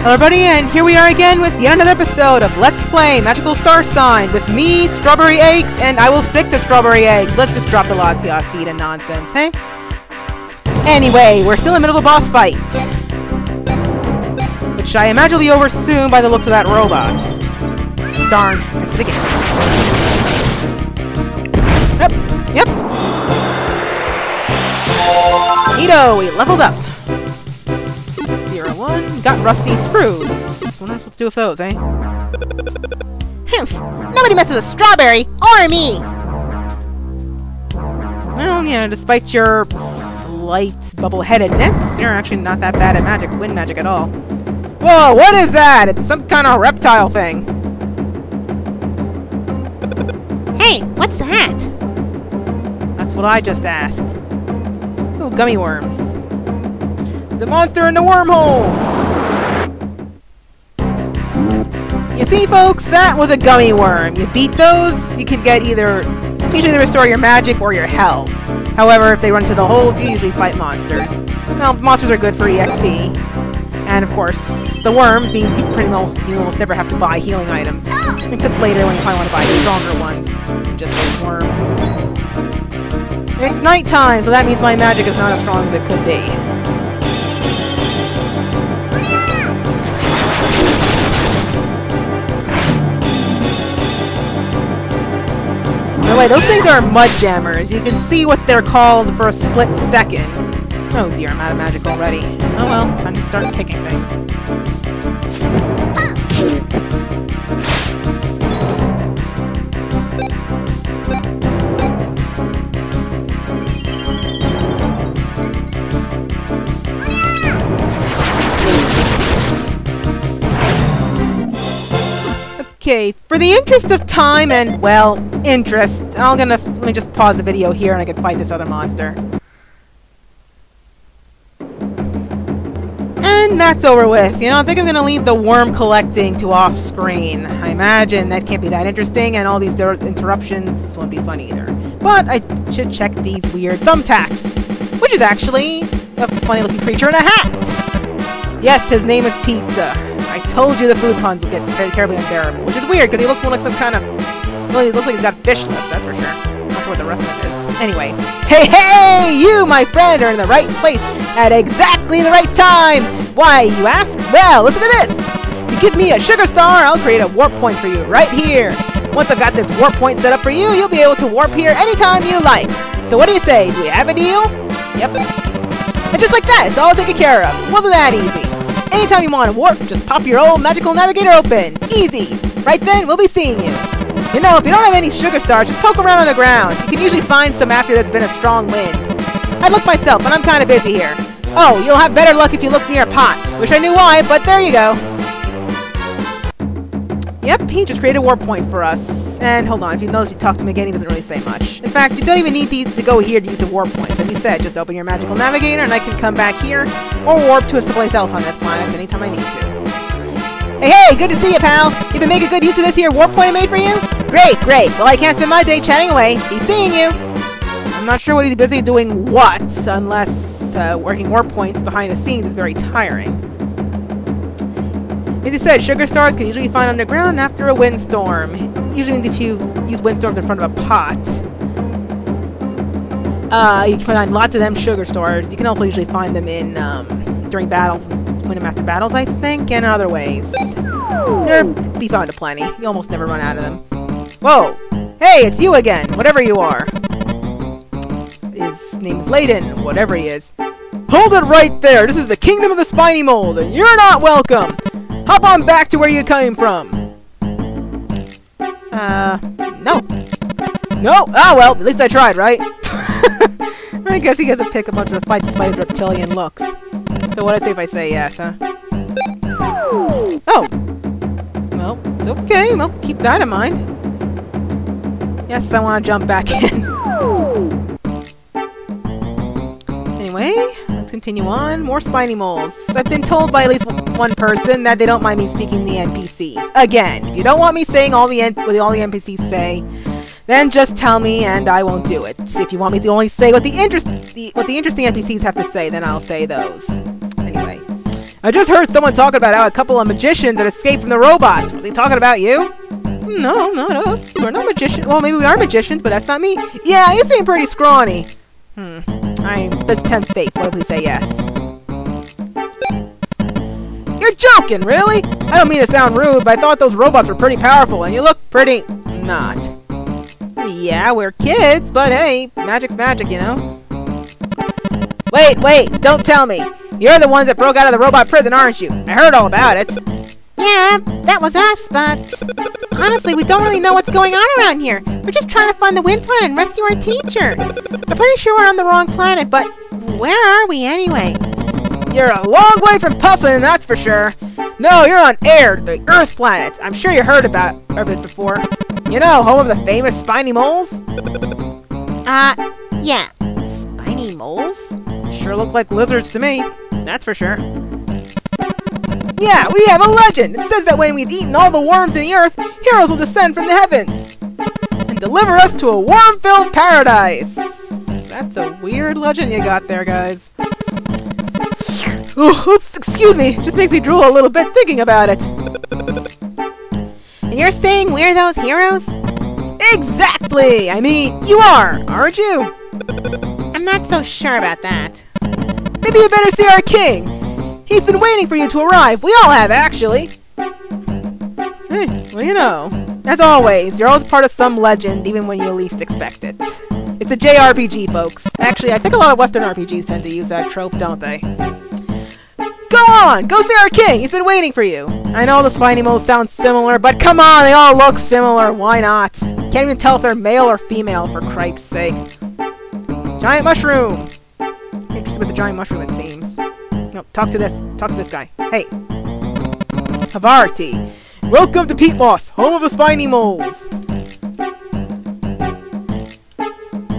Hello everybody, and here we are again with yet another episode of Let's Play Magical Starsign with me, Strawberry Eggs, and I will stick to Strawberry Eggs. Let's just drop the Latias deed and nonsense, hey? Anyway, we're still in the middle of a boss fight, which I imagine will be over soon by the looks of that robot. Darn, missed it again. Yep. Neato, we leveled up. 0-1, got rusty screws. What am I supposed to do with those, eh? Nobody messes with Strawberry or me! Well, yeah, despite your slight bubble-headedness, you're actually not that bad at magic, wind magic at all. Whoa, what is that? It's some kind of reptile thing. Hey, what's that? That's what I just asked. Oh, gummy worms. The monster in the wormhole! You see, folks, that was a gummy worm. You beat those, you can get usually they restore your magic or your health. However, if they run into the holes, you usually fight monsters. Well, monsters are good for EXP. And, of course, the worm means you almost never have to buy healing items. Except later when you probably want to buy the stronger ones. Just like worms. It's nighttime, so that means my magic is not as strong as it could be. By the way, those things are mud jammers. You can see what they're called for a split second. Oh dear, I'm out of magic already. Oh well, time to start kicking things. Okay, for the interest of time and, well, interest, let me just pause the video here and I can fight this other monster. And that's over with. You know, I think I'm gonna leave the worm collecting to off-screen. I imagine that can't be that interesting, and all these interruptions won't be fun either. But I should check these weird thumbtacks, which is actually a funny-looking creature in a hat! Yes, his name is Pizza. I told you the food puns would get terribly unbearable, which is weird, because he looks more like some kind of... Well, he looks like he's got fish lips, that's for sure. Not sure what the rest of it is. Anyway. Hey, you, my friend, are in the right place at exactly the right time! Why, you ask? Well, listen to this! If you give me a sugar star, I'll create a warp point for you, right here! Once I've got this warp point set up for you, you'll be able to warp here anytime you like! So what do you say? Do we have a deal? Yep. And just like that, it's all taken care of. Wasn't that easy? Anytime you want to warp, just pop your old magical navigator open. Easy! Right then, we'll be seeing you. You know, if you don't have any sugar stars, just poke around on the ground. You can usually find some after there's been a strong wind. I looked myself, and I'm kind of busy here. Oh, you'll have better luck if you look near a pot. Wish I knew why, but there you go. Yep, he just created a warp point for us. And hold on, if you notice you talk to him again, he doesn't really say much. In fact, you don't even need to go here to use the warp points. As he said, just open your magical navigator and I can come back here or warp to someplace else on this planet anytime I need to. Hey, good to see you, pal! You've been making good use of this here warp point I made for you? Great! Well, I can't spend my day chatting away. Be seeing you! I'm not sure what he's busy doing what, unless working warp points behind the scenes is very tiring. As I said, sugar stars can usually be found underground after a windstorm. Usually if you use windstorms in front of a pot. You can find lots of them sugar stars. You can also usually find them in during battles, find them after battles, I think, and in other ways. They'll be found aplenty. You almost never run out of them. Whoa! Hey, it's you again, whatever you are. His name's Layden, whatever he is. Hold it right there! This is the kingdom of the Spiny Moles, and you're not welcome! Hop on back to where you came from! No. No? Oh, well, at least I tried, right? I guess he gets to pick a bunch of fight despite his reptilian looks. So what'd I say if I say yes, huh? Oh! Well, okay, well, keep that in mind. Yes, I want to jump back in. Anyway, let's continue on. More Spiny Moles. I've been told by at least one person that they don't mind me speaking the NPCs. Again, if you don't want me saying what all the NPCs say, then just tell me and I won't do it. If you want me to only say what the interesting NPCs have to say, then I'll say those. Anyway. I just heard someone talking about how a couple of magicians had escaped from the robots. Was he talking about you? No, not us. We're not magicians. Well, maybe we are magicians, but that's not me. Yeah, you seem pretty scrawny. Let's tempt fate. What if we say yes? You're joking, really? I don't mean to sound rude, but I thought those robots were pretty powerful, and you look pretty... not. Yeah, we're kids, but hey, magic's magic, you know? Wait, don't tell me. You're the ones that broke out of the robot prison, aren't you? I heard all about it. Yeah, that was us, but honestly, we don't really know what's going on around here. We're just trying to find the wind planet and rescue our teacher. I'm pretty sure we're on the wrong planet, but where are we anyway? You're a long way from Puffin, that's for sure. No, you're on Air, the Earth planet. I'm sure you heard of it before. You know, home of the famous Spiny Moles? Yeah. Spiny Moles? Sure look like lizards to me, that's for sure. Yeah, we have a legend! It says that when we've eaten all the worms in the earth, heroes will descend from the heavens and deliver us to a worm-filled paradise! That's a weird legend you got there, guys. Oops, excuse me, just makes me drool a little bit thinking about it. And you're saying we're those heroes? Exactly! I mean, you are, aren't you? I'm not so sure about that. Maybe you better see our king! He's been waiting for you to arrive! We all have, actually! Hey, well, you know. As always, you're always part of some legend, even when you least expect it. It's a JRPG, folks. Actually, I think a lot of Western RPGs tend to use that trope, don't they? Go on! Go see our king! He's been waiting for you! I know the Spiny Moles sound similar, but come on! They all look similar! Why not? Can't even tell if they're male or female, for cripe's sake. Giant mushroom! Interested with the giant mushroom, it seems. No, talk to this guy. Hey. Havarti. Welcome to Peat Moss, home of the Spiny Moles.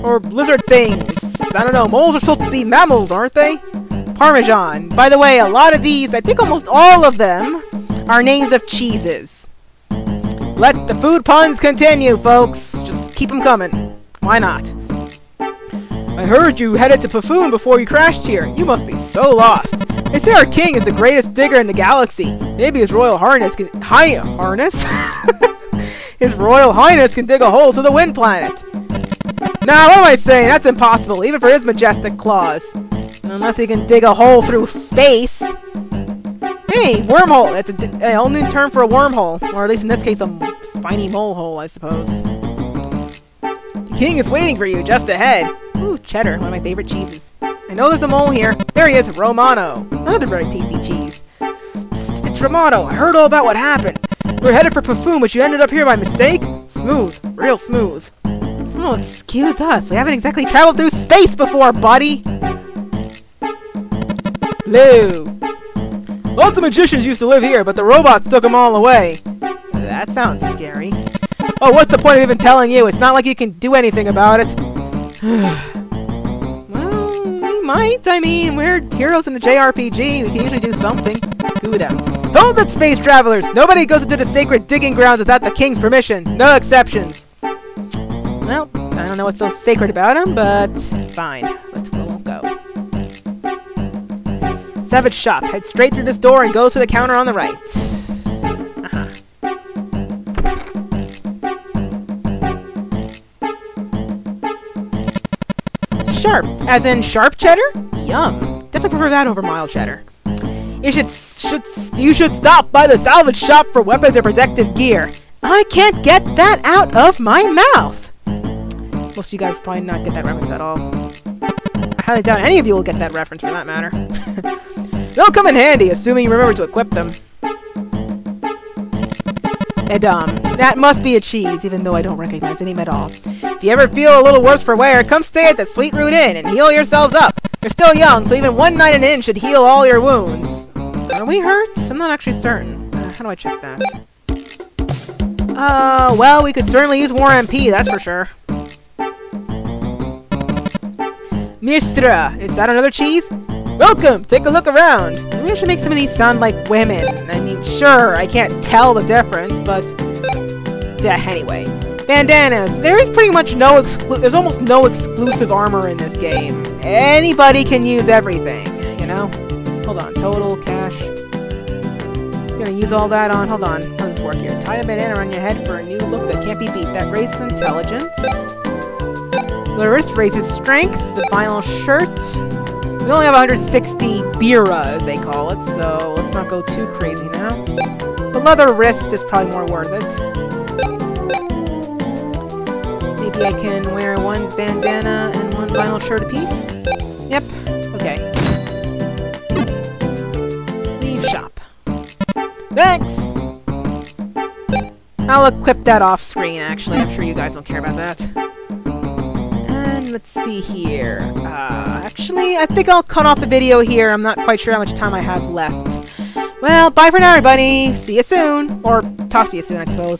Or lizard things. I don't know, moles are supposed to be mammals, aren't they? Parmesan. By the way, a lot of these, I think almost all of them, are names of cheeses. Let the food puns continue, folks. Just keep them coming. Why not? I heard you headed to Paffoon before you crashed here. You must be so lost. They say our king is the greatest digger in the galaxy. Maybe his royal highness can... His royal highness can dig a hole to the wind planet. Nah, what am I saying? That's impossible, even for his majestic claws. Unless he can dig a hole through space. Hey, wormhole! That's a whole new term for a wormhole. Or at least in this case, a spiny mole hole, I suppose. The king is waiting for you just ahead. Ooh, cheddar, one of my favorite cheeses. I know there's a mole here. There he is, Romano. Another very tasty cheese. Psst, it's Romano. I heard all about what happened. We were headed for Paffoon, but you ended up here by mistake? Smooth. Real smooth. Oh, excuse us. We haven't exactly traveled through space before, buddy. Blue. Lots of magicians used to live here, but the robots took them all away. That sounds scary. Oh, what's the point of even telling you? It's not like you can do anything about it. Well, we might. I mean, we're heroes in the JRPG. We can usually do something. Gouda. Hold it, space travelers! Nobody goes into the sacred digging grounds without the king's permission. No exceptions. Well, I don't know what's so sacred about him, but fine. We'll go. Savage shop. Head straight through this door and go to the counter on the right. Sharp, as in sharp cheddar? Yum. Definitely prefer that over mild cheddar. You should stop by the salvage shop for weapons and protective gear. I can't get that out of my mouth. Most of you guys probably not get that reference at all. I highly doubt any of you will get that reference for that matter. They'll come in handy, assuming you remember to equip them. Edam. That must be a cheese, even though I don't recognize the name at all. If you ever feel a little worse for wear, come stay at the Sweet Root Inn and heal yourselves up. You're still young, so even one night in an inn should heal all your wounds. Are we hurt? I'm not actually certain. How do I check that? Well, we could certainly use more MP, that's for sure. Mistra, is that another cheese? Welcome! Take a look around! Maybe I should make some of these sound like women. I mean, sure, I can't tell the difference, but... yeah, anyway. Bandanas. There's pretty much there's almost no exclusive armor in this game. Anybody can use everything, you know? Hold on, total cash. Gonna use all that on. Hold on. How does this work here? Tie a bandana around your head for a new look that can't be beat. That raises intelligence. The wrist raises strength. The vinyl shirt. We only have 160 bira, as they call it, so let's not go too crazy now. The leather wrist is probably more worth it. Maybe I can wear one bandana and one vinyl shirt apiece. Yep. Okay. Leave shop. Thanks! I'll equip that off screen, actually. I'm sure you guys don't care about that. And let's see here. Actually, I think I'll cut off the video here. I'm not quite sure how much time I have left. Well, bye for now, everybody. See you soon. Or talk to you soon, I suppose.